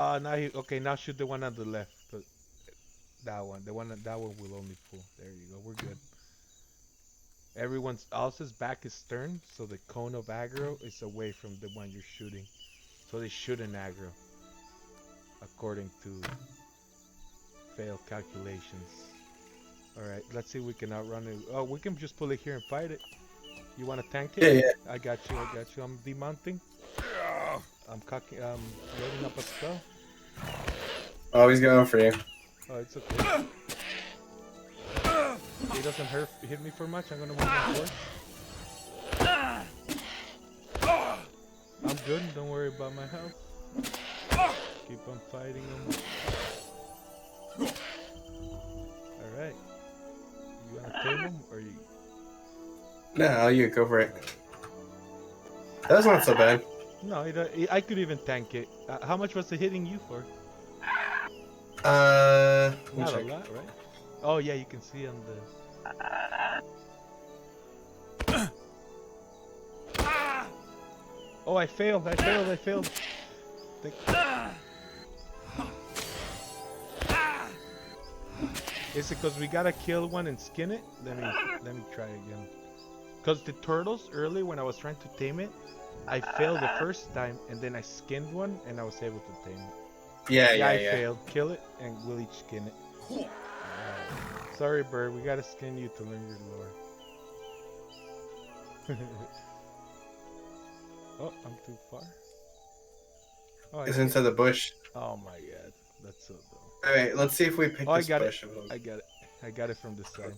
Now okay, now shoot the one on the left. That one. That one will only pull. There you go. We're good. Everyone's else's back is turned, so the cone of aggro is away from the one you're shooting. So they shouldn't aggro, according to failed calculations. Alright, let's see if we can outrun it. Oh, we can just pull it here and fight it. You wanna tank it? Yeah, yeah. I got you, I got you. I'm demounting. I'm loading up a spell. Oh, he's going for you. Oh, it's okay. He doesn't hit me for much. I'm gonna move my horse. I'm good. Don't worry about my health. Keep on fighting him. Alright. You wanna tame him or you? No, you go for it. That's not so bad. No, I could even tank it. How much was it hitting you for? Let me Not a check. lot, right? Oh yeah, you can see on the. Oh, I failed! I failed! I failed! Is it because we gotta kill one and skin it? Let me try again. Because the turtles early when I was trying to tame it, I failed the first time and then I skinned one and I was able to tame it. Yeah. I failed. Kill it and we'll each skin it. Sorry, bird. We gotta skin you to learn your lore. Oh, I'm too far. Oh, It's inside the bush. Oh my god, that's so dumb. Alright, let's see if we pick Oh, I this got it. bush. I got it. I got it from the side.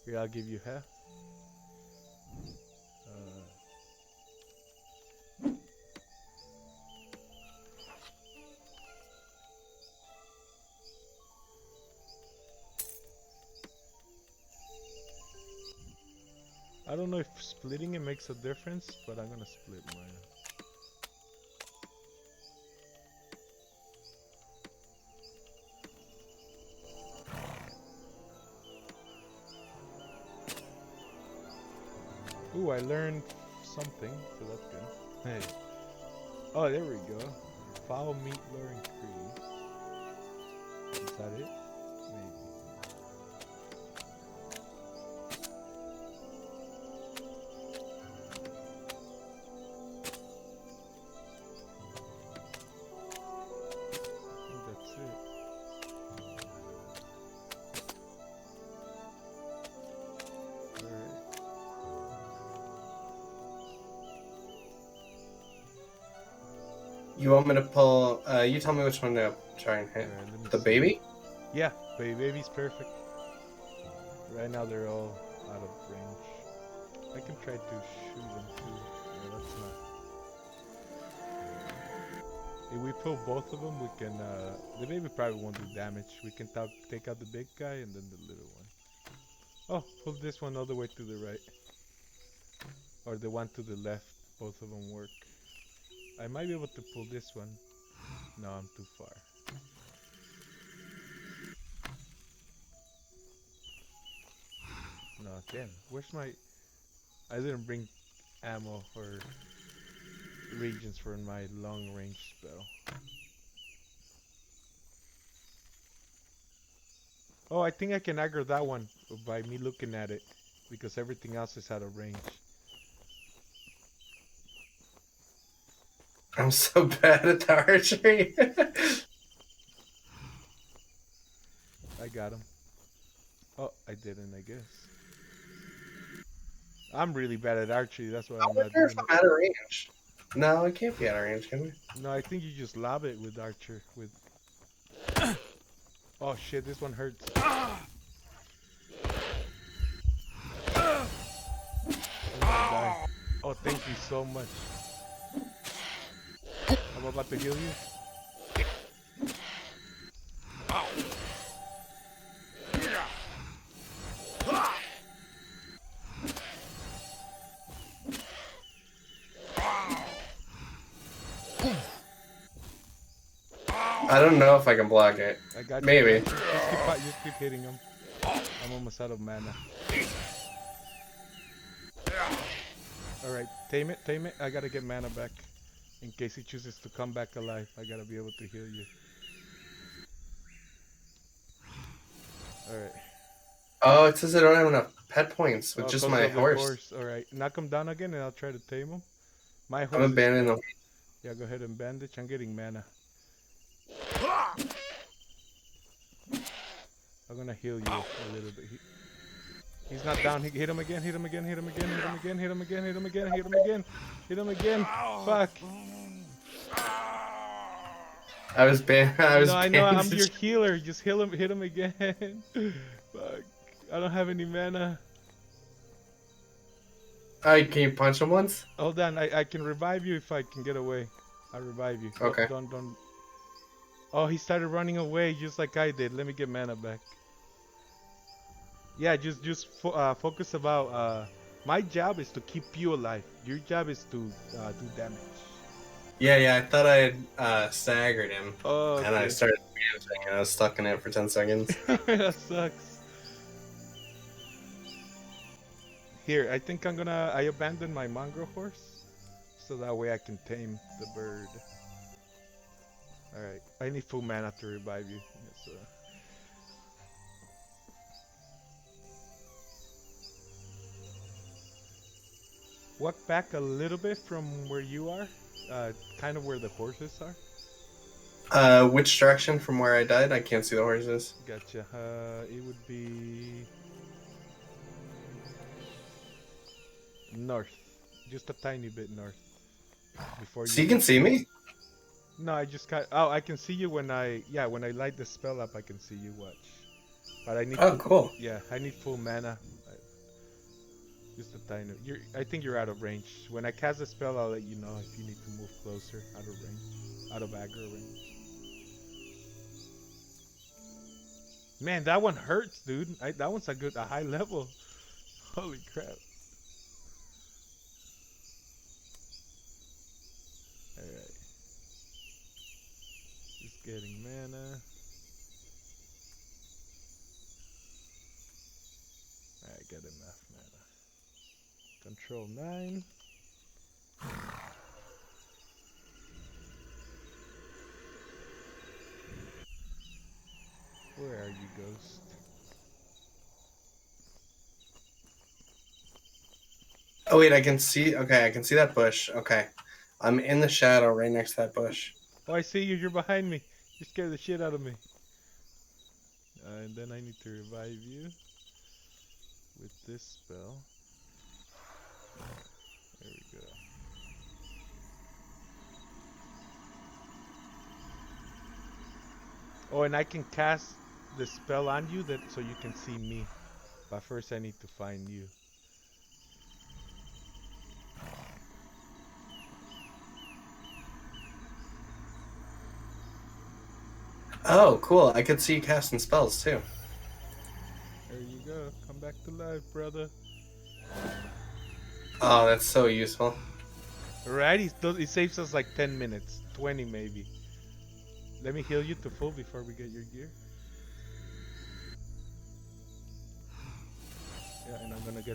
Here, I'll give you half. I don't know if splitting it makes a difference, but I'm gonna split mine. Ooh, I learned something, so that's good. Hey. Oh, there we go. Foul meat lure increase. Is that it? Maybe. I think that's it. Alright. You want me to pull? You tell me which one to try and hit. Alright, The see. baby? Yeah, baby's perfect. Right now they're all out of range. I can try to shoot them too. Yeah, that's not. If we pull both of them, we can. The baby probably won't do damage. We can take out the big guy and then the little one. Oh, pull this one all the way to the right. Or the one to the left. Both of them work. I might be able to pull this one. No, I'm too far. No, damn. Where's my... I didn't bring ammo or regions for my long range spell. Oh, I think I can aggro that one by me looking at it. Because everything else is out of range. I'm so bad at the archery. I got him. Oh, I didn't, I guess. I'm really bad at archery, that's why I I'm not wonder doing if I'm it. out of range. No, it can't be out of range, can we? No, I think you just lob it with archer. With. Oh shit, this one hurts. I'm gonna die. Oh, thank you so much. I'm about to heal you. I don't know if I can block it. I got you. Maybe. Just keep hitting him. I'm almost out of mana. Alright, tame it, tame it. I gotta get mana back. In case he chooses to come back alive, I gotta be able to heal you. All right. Oh, it says I don't have enough pet points with Oh, just cause my of the horse. horse. All right. Knock him down again, and I'll try to tame him. My I'm horse is abandoning dead. the. Yeah, go ahead and bandage. I'm getting mana. I'm gonna heal you a little bit. He's not down. Hit him again. Hit him again. Hit him again. Hit him again. Hit him again. Hit him again. Hit him again. Hit him again. Fuck. I was No, I know. I'm your bandaged. healer. Just heal him. Hit him again. Fuck. I don't have any mana. Oh, can you punch him once? Hold on. I can revive you if I can get away. I'll revive you. Okay. Don't. Oh, he started running away just like I did. Let me get mana back. Yeah, just focus about. My job is to keep you alive. Your job is to do damage. Yeah, I thought I had staggered him, Oh, and I okay. started bandaging, and I was stuck in it for 10 seconds. That sucks. Here, I think I abandon my mongrel horse, so that way I can tame the bird. All right, I need full mana to revive you. Yes, walk back a little bit from where you are, kind of where the horses are. Which direction from where I died? I can't see the horses. Gotcha. It would be north, just a tiny bit north before So you you can get. see me? No, I just got. Oh, I can see you when when I light the spell up. I can see you. Watch. But I need Oh, full. cool. Yeah, I need full mana. Just a tiny. I think you're out of range. When I cast the spell, I'll let you know if you need to move closer, out of range, out of aggro range. Man, that one hurts, dude. That one's a high level. Holy crap! All right, just getting mana. All right, get enough mana. Control 9. Where are you, Ghost? Oh, wait, I can see. Okay, I can see that bush. Okay. I'm in the shadow right next to that bush. Oh, I see you. You're behind me. You scared the shit out of me. And then I need to revive you with this spell. There we go. Oh, and I can cast the spell on you that so you can see me. But first I need to find you. Oh, cool. I could see you casting spells too. There you go. Come back to life, brother. Oh, that's so useful. Alright, it saves us like 10 minutes. 20 maybe. Let me heal you to full before we get your gear. Yeah, and I'm gonna get